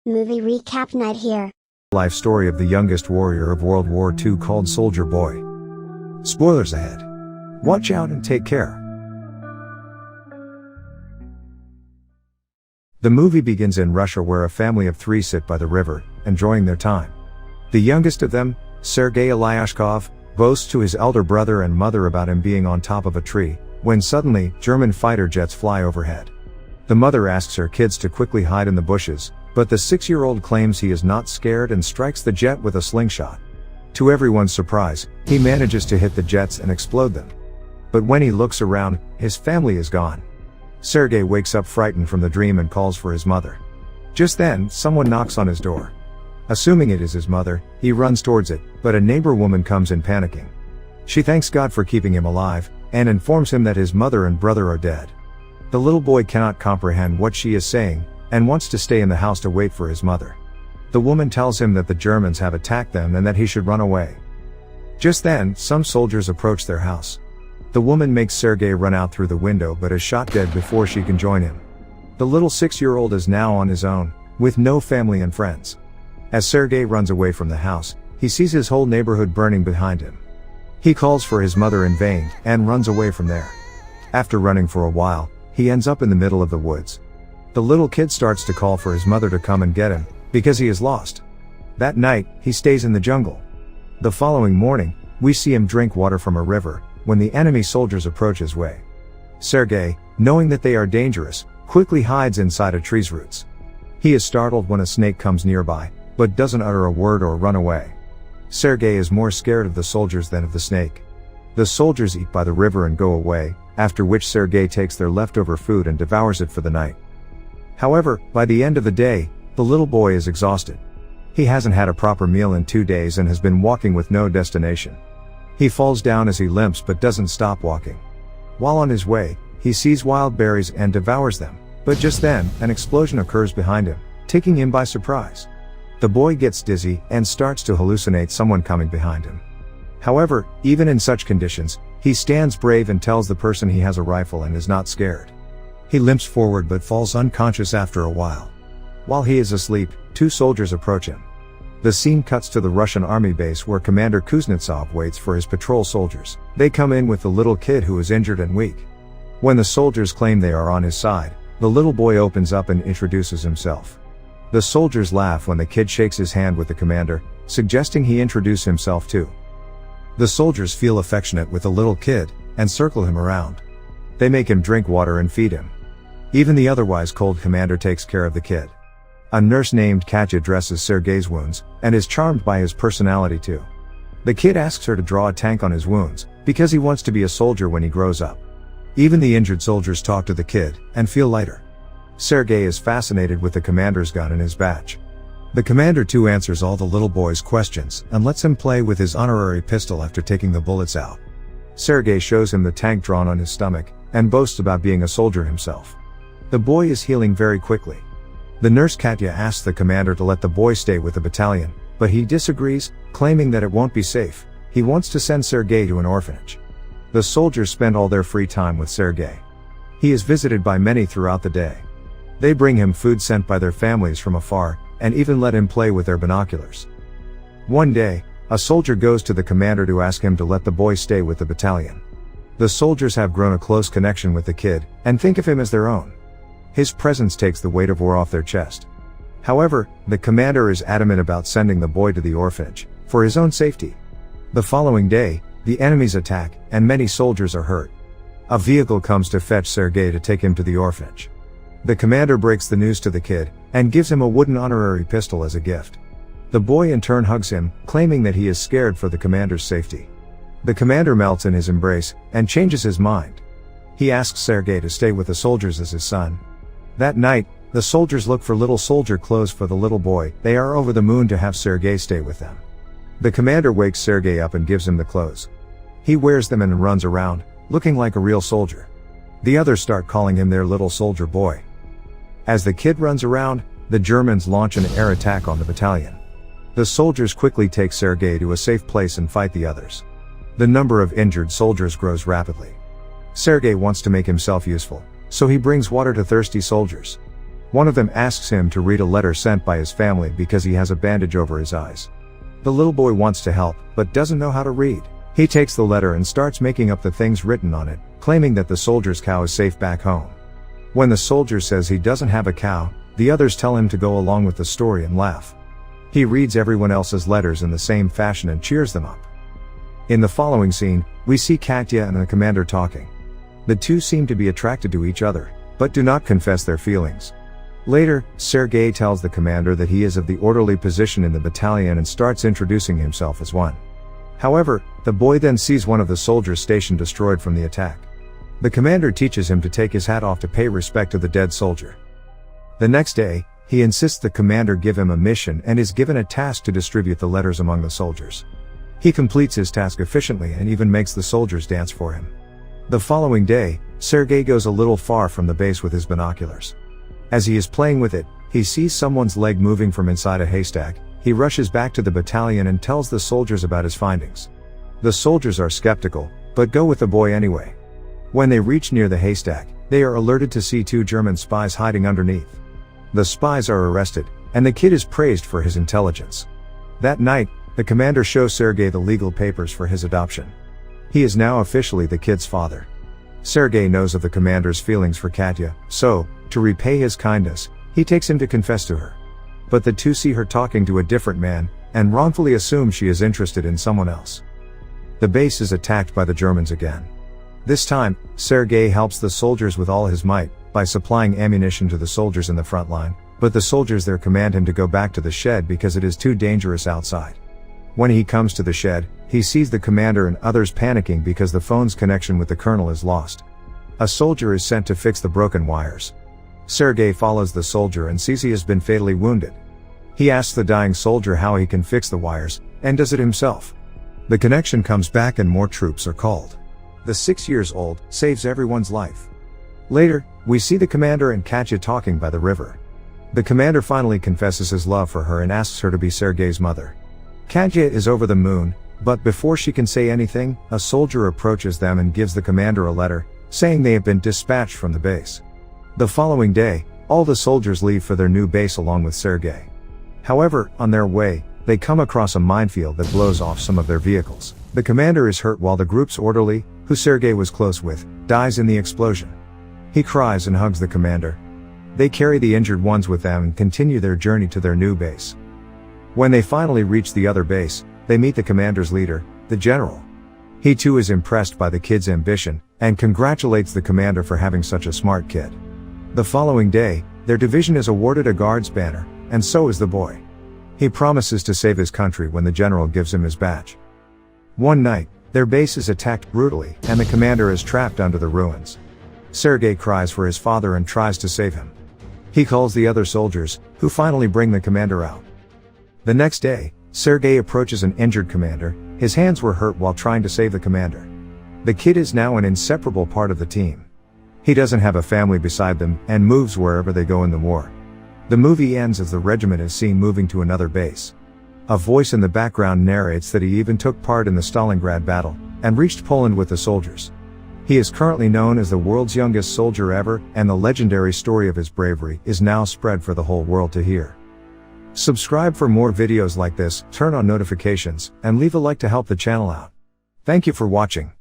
Movie recap night here. Life story of the youngest warrior of World War II called Soldier Boy. Spoilers ahead. Watch out and take care. The movie begins in Russia, where a family of 3 sit by the river, enjoying their time. The youngest of them, Sergei Ilyashkov, boasts to his elder brother and mother about him being on top of a tree, when suddenly, German fighter jets fly overhead. The mother asks her kids to quickly hide in the bushes, but the 6-year-old claims he is not scared and strikes the jet with a slingshot. To everyone's surprise, he manages to hit the jets and explode them. But when he looks around, his family is gone. Sergei wakes up frightened from the dream and calls for his mother. Just then, someone knocks on his door. Assuming it is his mother, he runs towards it, but a neighbor woman comes in panicking. She thanks God for keeping him alive, and informs him that his mother and brother are dead. The little boy cannot comprehend what she is saying, and wants to stay in the house to wait for his mother. The woman tells him that the Germans have attacked them and that he should run away. Just then, some soldiers approach their house. The woman makes Sergei run out through the window but is shot dead before she can join him. The little 6-year-old is now on his own, with no family and friends. As Sergei runs away from the house, he sees his whole neighborhood burning behind him. He calls for his mother in vain, and runs away from there. After running for a while, he ends up in the middle of the woods. The little kid starts to call for his mother to come and get him, because he is lost. That night, he stays in the jungle. The following morning, we see him drink water from a river, when the enemy soldiers approach his way. Sergei, knowing that they are dangerous, quickly hides inside a tree's roots. He is startled when a snake comes nearby, but doesn't utter a word or run away. Sergei is more scared of the soldiers than of the snake. The soldiers eat by the river and go away, after which Sergei takes their leftover food and devours it for the night. However, by the end of the day, the little boy is exhausted. He hasn't had a proper meal in 2 days and has been walking with no destination. He falls down as he limps but doesn't stop walking. While on his way, he sees wild berries and devours them, but just then, an explosion occurs behind him, taking him by surprise. The boy gets dizzy and starts to hallucinate someone coming behind him. However, even in such conditions, he stands brave and tells the person he has a rifle and is not scared. He limps forward but falls unconscious after a while. While he is asleep, 2 soldiers approach him. The scene cuts to the Russian army base where Commander Kuznetsov waits for his patrol soldiers. They come in with the little kid who is injured and weak. When the soldiers claim they are on his side, the little boy opens up and introduces himself. The soldiers laugh when the kid shakes his hand with the commander, suggesting he introduce himself too. The soldiers feel affectionate with the little kid, and circle him around. They make him drink water and feed him. Even the otherwise cold commander takes care of the kid. A nurse named Katya dresses Sergei's wounds, and is charmed by his personality too. The kid asks her to draw a tank on his wounds, because he wants to be a soldier when he grows up. Even the injured soldiers talk to the kid, and feel lighter. Sergei is fascinated with the commander's gun and his badge. The commander too answers all the little boy's questions, and lets him play with his honorary pistol after taking the bullets out. Sergei shows him the tank drawn on his stomach, and boasts about being a soldier himself. The boy is healing very quickly. The nurse Katya asks the commander to let the boy stay with the battalion, but he disagrees, claiming that it won't be safe. He wants to send Sergei to an orphanage. The soldiers spend all their free time with Sergei. He is visited by many throughout the day. They bring him food sent by their families from afar, and even let him play with their binoculars. One day, a soldier goes to the commander to ask him to let the boy stay with the battalion. The soldiers have grown a close connection with the kid, and think of him as their own. His presence takes the weight of war off their chest. However, the commander is adamant about sending the boy to the orphanage, for his own safety. The following day, the enemies attack, and many soldiers are hurt. A vehicle comes to fetch Sergei to take him to the orphanage. The commander breaks the news to the kid, and gives him a wooden honorary pistol as a gift. The boy in turn hugs him, claiming that he is scared for the commander's safety. The commander melts in his embrace, and changes his mind. He asks Sergei to stay with the soldiers as his son. That night, the soldiers look for little soldier clothes for the little boy. They are over the moon to have Sergei stay with them. The commander wakes Sergei up and gives him the clothes. He wears them and runs around, looking like a real soldier. The others start calling him their little soldier boy. As the kid runs around, the Germans launch an air attack on the battalion. The soldiers quickly take Sergei to a safe place and fight the others. The number of injured soldiers grows rapidly. Sergei wants to make himself useful, so he brings water to thirsty soldiers. One of them asks him to read a letter sent by his family because he has a bandage over his eyes. The little boy wants to help, but doesn't know how to read. He takes the letter and starts making up the things written on it, claiming that the soldier's cow is safe back home. When the soldier says he doesn't have a cow, the others tell him to go along with the story and laugh. He reads everyone else's letters in the same fashion and cheers them up. In the following scene, we see Katya and the commander talking. The two seem to be attracted to each other, but do not confess their feelings. Later, Sergei tells the commander that he is of the orderly position in the battalion and starts introducing himself as one. However, the boy then sees one of the soldiers' station destroyed from the attack. The commander teaches him to take his hat off to pay respect to the dead soldier. The next day, he insists the commander give him a mission and is given a task to distribute the letters among the soldiers. He completes his task efficiently and even makes the soldiers dance for him. The following day, Sergei goes a little far from the base with his binoculars. As he is playing with it, he sees someone's leg moving from inside a haystack. He rushes back to the battalion and tells the soldiers about his findings. The soldiers are skeptical, but go with the boy anyway. When they reach near the haystack, they are alerted to see two German spies hiding underneath. The spies are arrested, and the kid is praised for his intelligence. That night, the commander shows Sergei the legal papers for his adoption. He is now officially the kid's father. Sergei knows of the commander's feelings for Katya, so, to repay his kindness, he takes him to confess to her. But the two see her talking to a different man, and wrongfully assume she is interested in someone else. The base is attacked by the Germans again. This time, Sergei helps the soldiers with all his might, by supplying ammunition to the soldiers in the front line, but the soldiers there command him to go back to the shed because it is too dangerous outside. When he comes to the shed, he sees the commander and others panicking because the phone's connection with the colonel is lost. A soldier is sent to fix the broken wires. Sergei follows the soldier and sees he has been fatally wounded. He asks the dying soldier how he can fix the wires, and does it himself. The connection comes back and more troops are called. The 6-year-old saves everyone's life. Later, we see the commander and Katya talking by the river. The commander finally confesses his love for her and asks her to be Sergei's mother. Katya is over the moon, but before she can say anything, a soldier approaches them and gives the commander a letter, saying they have been dispatched from the base. The following day, all the soldiers leave for their new base along with Sergei. However, on their way, they come across a minefield that blows off some of their vehicles. The commander is hurt while the group's orderly, who Sergei was close with, dies in the explosion. He cries and hugs the commander. They carry the injured ones with them and continue their journey to their new base. When they finally reach the other base, they meet the commander's leader, the general. He too is impressed by the kid's ambition, and congratulates the commander for having such a smart kid. The following day, their division is awarded a guard's banner, and so is the boy. He promises to save his country when the general gives him his badge. One night, their base is attacked brutally, and the commander is trapped under the ruins. Sergei cries for his father and tries to save him. He calls the other soldiers, who finally bring the commander out. The next day, Sergei approaches an injured commander. His hands were hurt while trying to save the commander. The kid is now an inseparable part of the team. He doesn't have a family beside them, and moves wherever they go in the war. The movie ends as the regiment is seen moving to another base. A voice in the background narrates that he even took part in the Stalingrad battle, and reached Poland with the soldiers. He is currently known as the world's youngest soldier ever, and the legendary story of his bravery is now spread for the whole world to hear. Subscribe for more videos like this, turn on notifications, and leave a like to help the channel out. Thank you for watching.